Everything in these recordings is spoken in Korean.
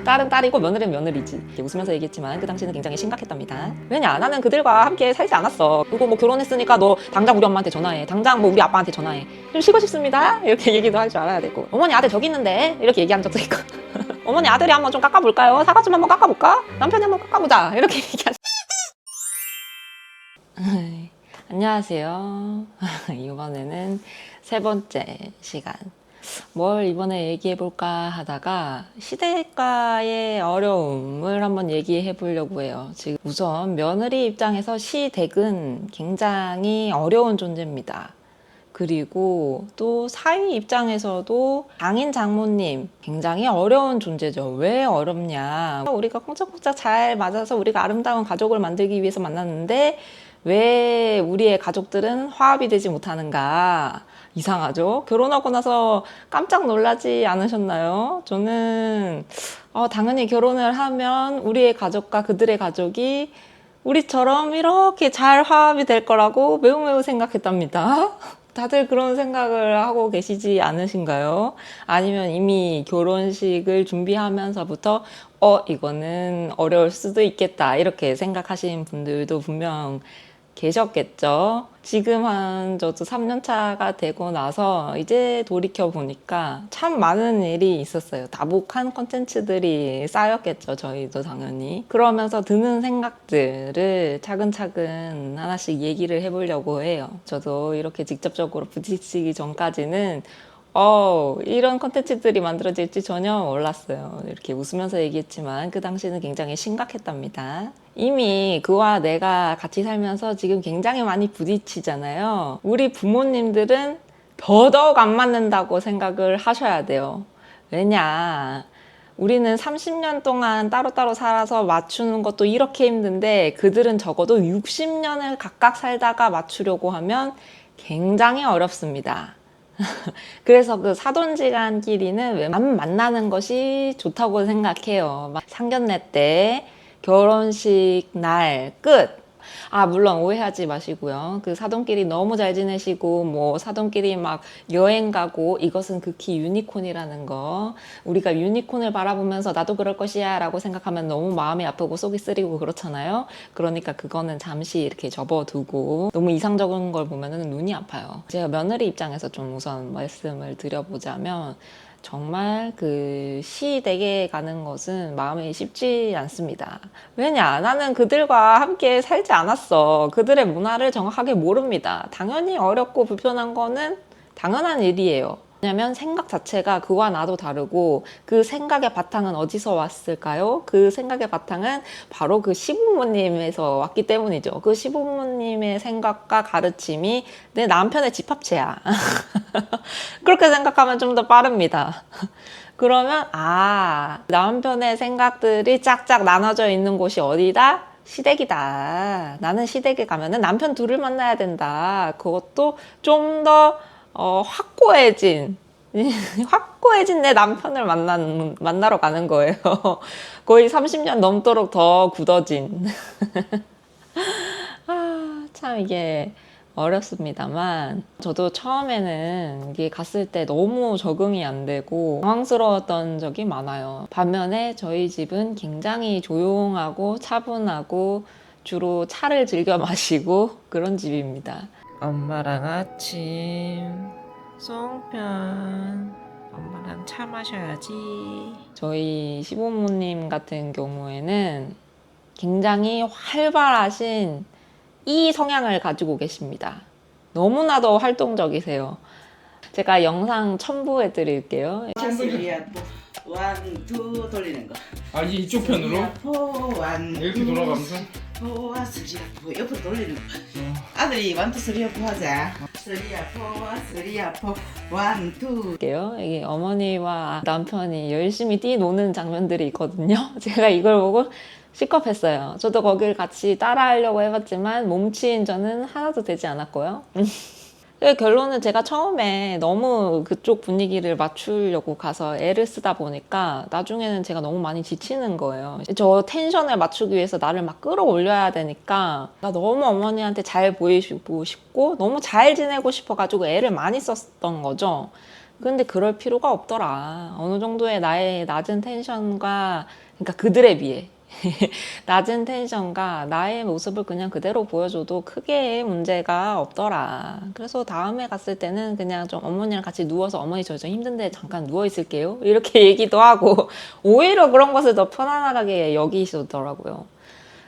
딸은 딸이고 며느리는 며느리지. 이렇게 웃으면서 얘기했지만 그 당시는 굉장히 심각했답니다. 왜냐, 나는 그들과 함께 살지 않았어. 그리고 뭐 결혼했으니까 너 당장 우리 엄마한테 전화해, 당장 뭐 우리 아빠한테 전화해, 좀 쉬고 싶습니다, 이렇게 얘기도 할 줄 알아야 되고, 어머니 아들 저기 있는데 이렇게 얘기한 적도 있고 어머니 아들이 한번 좀 깎아볼까요? 사과 좀 한번 깎아볼까? 남편이 한번 깎아보자, 이렇게 얘기하죠. 안녕하세요. 이번에는 세 번째 시간. 뭘 이번에 얘기해 볼까 하다가 시댁과의 어려움을 한번 얘기해 보려고 해요. 지금 우선 며느리 입장에서 시댁은 굉장히 어려운 존재입니다. 그리고 또 사위 입장에서도 장인 장모님 굉장히 어려운 존재죠. 왜 어렵냐? 우리가 콩짝콩짝 잘 맞아서 우리가 아름다운 가족을 만들기 위해서 만났는데 왜 우리의 가족들은 화합이 되지 못하는가? 이상하죠? 결혼하고 나서 깜짝 놀라지 않으셨나요? 저는 당연히 결혼을 하면 우리의 가족과 그들의 가족이 우리처럼 이렇게 잘 화합이 될 거라고 매우 생각했답니다. 다들 그런 생각을 하고 계시지 않으신가요? 아니면 이미 결혼식을 준비하면서부터 이거는 어려울 수도 있겠다, 이렇게 생각하시는 분들도 분명 계셨겠죠. 지금 저도 3년 차가 되고 나서 이제 돌이켜 보니까 참 많은 일이 있었어요. 다복한 컨텐츠들이 쌓였겠죠. 저희도 당연히. 그러면서 드는 생각들을 차근차근 하나씩 얘기를 해보려고 해요. 저도 이렇게 직접적으로 부딪히기 전까지는 이런 컨텐츠들이 만들어질지 전혀 몰랐어요. 이렇게 웃으면서 얘기했지만 그 당시는 굉장히 심각했답니다. 이미 그와 내가 같이 살면서 지금 굉장히 많이 부딪히잖아요. 우리 부모님들은 더더욱 안 맞는다고 생각을 하셔야 돼요. 왜냐, 우리는 30년 동안 따로따로 살아서 맞추는 것도 이렇게 힘든데 그들은 적어도 60년을 각각 살다가 맞추려고 하면 굉장히 어렵습니다. 그래서 그 사돈지간끼리는 안 만나는 것이 좋다고 생각해요. 막 상견례 때, 결혼식 날, 끝. 물론 오해하지 마시고요. 그 사돈끼리 너무 잘 지내시고, 뭐, 사돈끼리 막 여행 가고, 이것은 극히 유니콘이라는 거. 우리가 유니콘을 바라보면서 나도 그럴 것이야 라고 생각하면 너무 마음이 아프고 속이 쓰리고 그렇잖아요. 그러니까 그거는 잠시 이렇게 접어두고, 너무 이상적인 걸 보면은 눈이 아파요. 제가 며느리 입장에서 좀 우선 말씀을 드려보자면, 정말 그 시댁에 가는 것은 마음이 쉽지 않습니다. 왜냐? 나는 그들과 함께 살지 않았어. 그들의 문화를 정확하게 모릅니다. 당연히 어렵고 불편한 거는 당연한 일이에요. 왜냐면 생각 자체가 그와 나도 다르고 그 생각의 바탕은 어디서 왔을까요? 그 생각의 바탕은 바로 그 시부모님에서 왔기 때문이죠. 그 시부모님의 생각과 가르침이 내 남편의 집합체야. 그렇게 생각하면 좀 더 빠릅니다. 그러면 남편의 생각들이 짝짝 나눠져 있는 곳이 어디다? 시댁이다. 나는 시댁에 가면은 남편 둘을 만나야 된다. 그것도 좀 더 확고해진 확고해진 내 남편을 만나러 가는 거예요. 거의 30년 넘도록 더 굳어진. 참 이게 어렵습니다만, 저도 처음에는 이게 갔을 때 너무 적응이 안 되고 당황스러웠던 적이 많아요. 반면에 저희 집은 굉장히 조용하고 차분하고 주로 차를 즐겨 마시고 그런 집입니다. 엄마랑 아침 송편, 엄마랑 차 마셔야지. 저희 시부모님 같은 경우에는 굉장히 활발하신 이 성향을 가지고 계십니다. 너무나도 활동적이세요. 제가 영상 첨부해 드릴게요. 쓰리야 원, 투 돌리는 거. 이쪽 편으로? 포, 원, 이렇게 돌아가면서? 포와 쓰리야 포 옆으로 돌리는 거. 아들이 원, 투, 쓰리야 포 하자. 쓰리야 포와 쓰리야 포, 원, 투. 할게요. 이게 어머니와 남편이 열심히 뛰노는 장면들이 있거든요. 제가 이걸 보고 시겁했어요. 저도 거길 같이 따라하려고 해봤지만 몸치인 저는 하나도 되지 않았고요. 결론은 제가 처음에 너무 그쪽 분위기를 맞추려고 가서 애를 쓰다 보니까 나중에는 제가 너무 많이 지치는 거예요. 저 텐션을 맞추기 위해서 나를 막 끌어올려야 되니까 나 너무 어머니한테 잘 보이고 싶고 너무 잘 지내고 싶어가지고 애를 많이 썼던 거죠. 근데 그럴 필요가 없더라. 어느 정도의 나의 낮은 텐션과, 그러니까 그들에 비해 낮은 텐션과 나의 모습을 그냥 그대로 보여줘도 크게 문제가 없더라. 그래서 다음에 갔을 때는 그냥 좀 어머니랑 같이 누워서 어머니 저 좀 힘든데 잠깐 누워 있을게요. 이렇게 얘기도 하고 오히려 그런 것을 더 편안하게 여기시더라고요.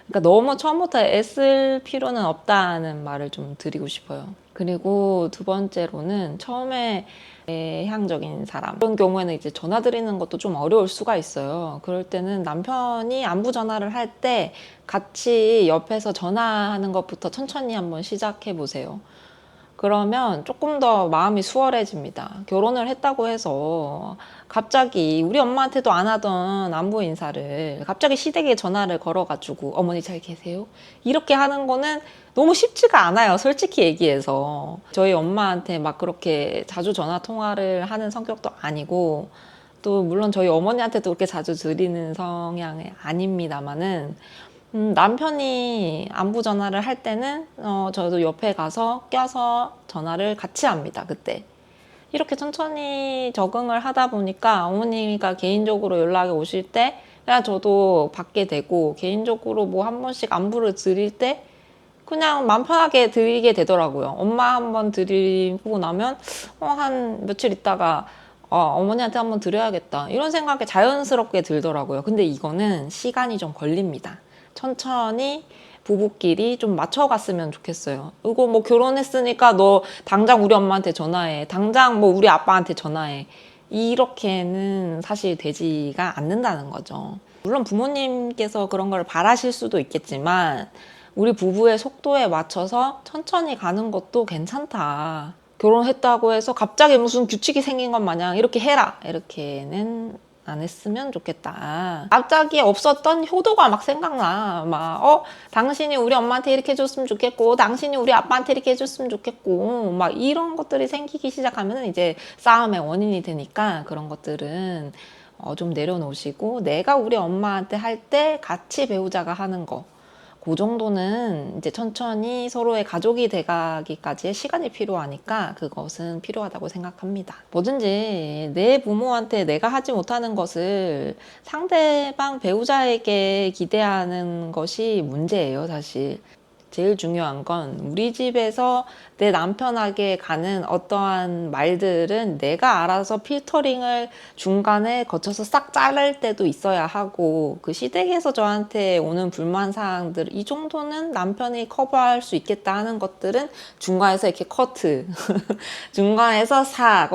그러니까 너무 처음부터 애쓸 필요는 없다는 말을 좀 드리고 싶어요. 그리고 두 번째로는 처음에 외향적인 사람 그런 경우에는 이제 전화 드리는 것도 좀 어려울 수가 있어요. 그럴 때는 남편이 안부 전화를 할 때 같이 옆에서 전화하는 것부터 천천히 한번 시작해 보세요. 그러면 조금 더 마음이 수월해집니다. 결혼을 했다고 해서 갑자기 우리 엄마한테도 안 하던 안부 인사를 갑자기 시댁에 전화를 걸어가지고 어머니 잘 계세요? 이렇게 하는 거는 너무 쉽지가 않아요. 솔직히 얘기해서. 저희 엄마한테 막 그렇게 자주 전화 통화를 하는 성격도 아니고 또 물론 저희 어머니한테도 그렇게 자주 드리는 성향이 아닙니다만은 남편이 안부 전화를 할 때는 저도 옆에 가서 껴서 전화를 같이 합니다. 그때 이렇게 천천히 적응을 하다 보니까 어머니가 개인적으로 연락이 오실 때 그냥 저도 받게 되고 개인적으로 뭐 한 번씩 안부를 드릴 때 그냥 마음 편하게 드리게 되더라고요. 엄마 한 번 드리고 나면 한 며칠 있다가 어머니한테 한번 드려야겠다 이런 생각이 자연스럽게 들더라고요. 근데 이거는 시간이 좀 걸립니다. 천천히 부부끼리 좀 맞춰갔으면 좋겠어요. 이거 뭐 결혼했으니까 너 당장 우리 엄마한테 전화해. 당장 뭐 우리 아빠한테 전화해. 이렇게는 사실 되지가 않는다는 거죠. 물론 부모님께서 그런 걸 바라실 수도 있겠지만 우리 부부의 속도에 맞춰서 천천히 가는 것도 괜찮다. 결혼했다고 해서 갑자기 무슨 규칙이 생긴 것 마냥 이렇게 해라. 이렇게는 안 했으면 좋겠다. 갑자기 없었던 효도가 막 생각나. 당신이 우리 엄마한테 이렇게 해줬으면 좋겠고, 당신이 우리 아빠한테 이렇게 해줬으면 좋겠고, 막 이런 것들이 생기기 시작하면 이제 싸움의 원인이 되니까 그런 것들은 좀 내려놓으시고, 내가 우리 엄마한테 할 때 같이 배우자가 하는 거. 그 정도는 이제 천천히 서로의 가족이 돼가기까지의 시간이 필요하니까 그것은 필요하다고 생각합니다. 뭐든지 내 부모한테 내가 하지 못하는 것을 상대방 배우자에게 기대하는 것이 문제예요, 사실. 제일 중요한 건 우리 집에서 내 남편에게 가는 어떠한 말들은 내가 알아서 필터링을 중간에 거쳐서 싹 자를 때도 있어야 하고 그 시댁에서 저한테 오는 불만사항들 이 정도는 남편이 커버할 수 있겠다 하는 것들은 중간에서 이렇게 커트 중간에서 싹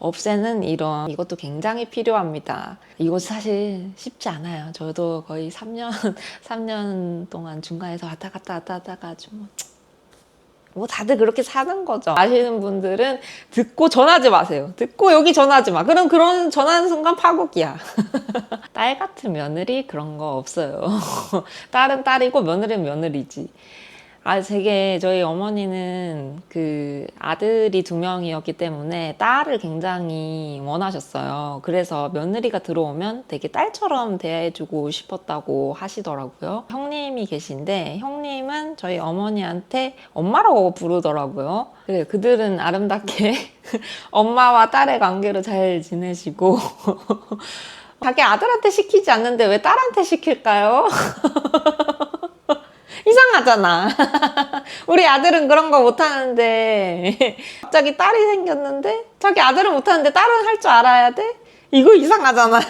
없애는 이것도 굉장히 필요합니다. 이거 사실 쉽지 않아요. 저도 거의 3년 동안 중간에서 왔다 갔다 하다가 뭐 다들 그렇게 사는 거죠. 아시는 분들은 듣고 전화하지 마세요. 듣고 여기 전화하지 마. 그럼 그런 전화하는 순간 파국이야. 딸 같은 며느리 그런 거 없어요. 딸은 딸이고 며느리는 며느리지. 저희 어머니는 그 아들이 2명이었기 때문에 딸을 굉장히 원하셨어요. 그래서 며느리가 들어오면 되게 딸처럼 대해주고 싶었다고 하시더라고요. 형님이 계신데 형님은 저희 어머니한테 엄마라고 부르더라고요. 그래, 그들은 아름답게 엄마와 딸의 관계로 잘 지내시고 자기 아들한테 시키지 않는데 왜 딸한테 시킬까요? 이상하잖아. 우리 아들은 그런 거 못하는데 갑자기 딸이 생겼는데 자기 아들은 못하는데 딸은 할 줄 알아야 돼? 이거 이상하잖아.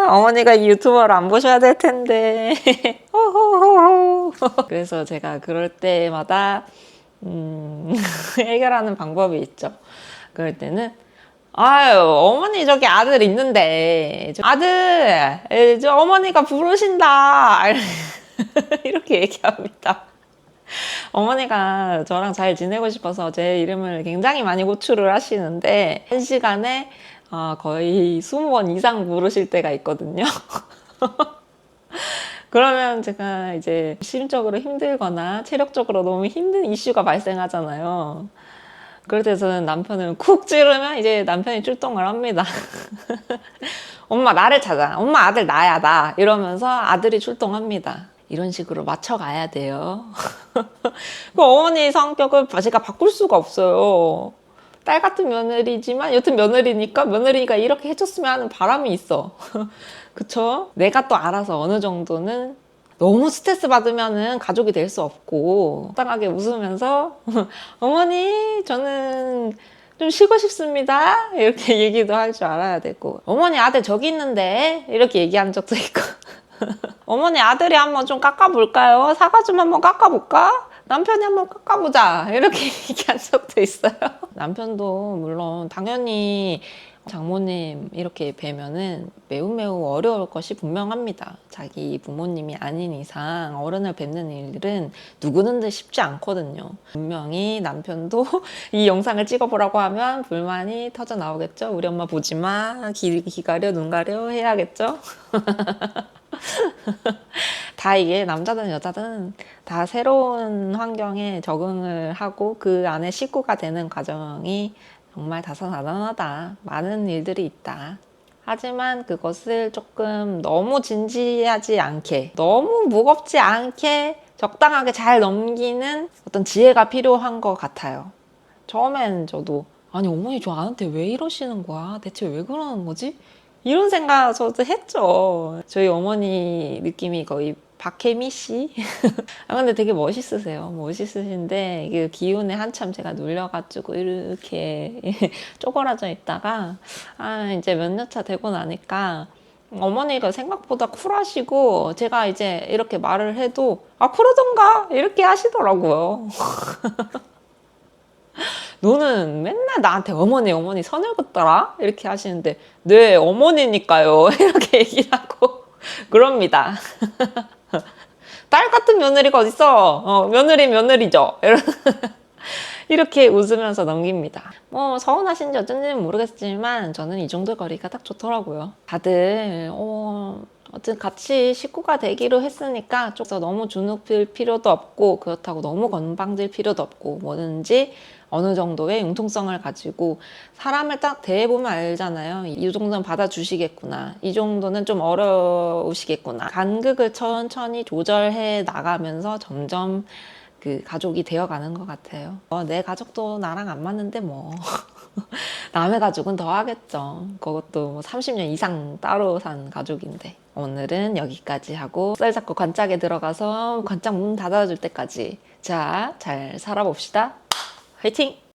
어머니가 이 유튜버를 안 보셔야 될 텐데. 그래서 제가 그럴 때마다 해결하는 방법이 있죠. 그럴 때는 어머니 저기 아들 있는데 아들 저 어머니가 부르신다 이렇게 얘기합니다. 어머니가 저랑 잘 지내고 싶어서 제 이름을 굉장히 많이 호출을 하시는데 한 시간에 거의 20번 이상 부르실 때가 있거든요. 그러면 제가 이제 심적으로 힘들거나 체력적으로 너무 힘든 이슈가 발생하잖아요. 그럴 때 저는 남편을 쿡 찌르면 이제 남편이 출동을 합니다. 엄마 나를 찾아. 엄마 아들 나야 나. 이러면서 아들이 출동합니다. 이런 식으로 맞춰가야 돼요. 그 어머니 성격을 제가 바꿀 수가 없어요. 딸 같은 며느리지만 여튼 며느리니까 며느리가 이렇게 해줬으면 하는 바람이 있어. 그쵸? 내가 또 알아서 어느 정도는 너무 스트레스 받으면은 가족이 될 수 없고 적당하게 웃으면서 어머니 저는 좀 쉬고 싶습니다 이렇게 얘기도 할 줄 알아야 되고 어머니 아들 저기 있는데 이렇게 얘기한 적도 있고 어머니 아들이 한번 좀 깎아볼까요? 사과 좀 한번 깎아볼까? 남편이 한번 깎아보자 이렇게 얘기한 적도 있어요. 남편도 물론 당연히 장모님 이렇게 뵈면은 매우 어려울 것이 분명합니다. 자기 부모님이 아닌 이상 어른을 뵙는 일은 누구는데 쉽지 않거든요. 분명히 남편도 이 영상을 찍어보라고 하면 불만이 터져 나오겠죠. 우리 엄마 보지 마, 귀 가려, 눈 가려 해야겠죠. 다 이게 남자든 여자든 다 새로운 환경에 적응을 하고 그 안에 식구가 되는 과정이 정말 다사다난하다. 많은 일들이 있다. 하지만 그것을 조금 너무 진지하지 않게, 너무 무겁지 않게 적당하게 잘 넘기는 어떤 지혜가 필요한 것 같아요. 처음엔 저도 아니 어머니 저한테 왜 이러시는 거야? 대체 왜 그러는 거지? 이런 생각 저도 했죠. 저희 어머니 느낌이 거의 박혜미 씨? 아, 근데 되게 멋있으세요. 멋있으신데, 그 기운에 한참 제가 눌려가지고 이렇게 쪼그라져 있다가, 이제 몇 년 차 되고 나니까, 어머니가 생각보다 쿨하시고, 제가 이제 이렇게 말을 해도, 그러던가! 이렇게 하시더라고요. 너는 맨날 나한테 어머니 선을 긋더라? 이렇게 하시는데, 네, 어머니니까요. 이렇게 얘기를 하고, 그럽니다. 딸 같은 며느리가 어딨어? 며느리죠. 이렇게 웃으면서 넘깁니다. 뭐 서운하신지 어쩐지는 모르겠지만 저는 이 정도 거리가 딱 좋더라고요. 다들 어쨌든 같이 식구가 되기로 했으니까 좀 너무 주눅들 필요도 없고 그렇다고 너무 건방질 필요도 없고 뭐든지 어느 정도의 융통성을 가지고 사람을 딱 대해보면 알잖아요. 이 정도는 받아주시겠구나. 이 정도는 좀 어려우시겠구나. 간극을 천천히 조절해 나가면서 점점 그 가족이 되어가는 것 같아요. 내 가족도 나랑 안 맞는데 뭐 남의 가족은 더 하겠죠. 그것도 뭐 30년 이상 따로 산 가족인데. 오늘은 여기까지 하고 쌀 잡고 관짝에 들어가서 관짝 문 닫아줄 때까지 자, 잘 살아봅시다. 화이팅!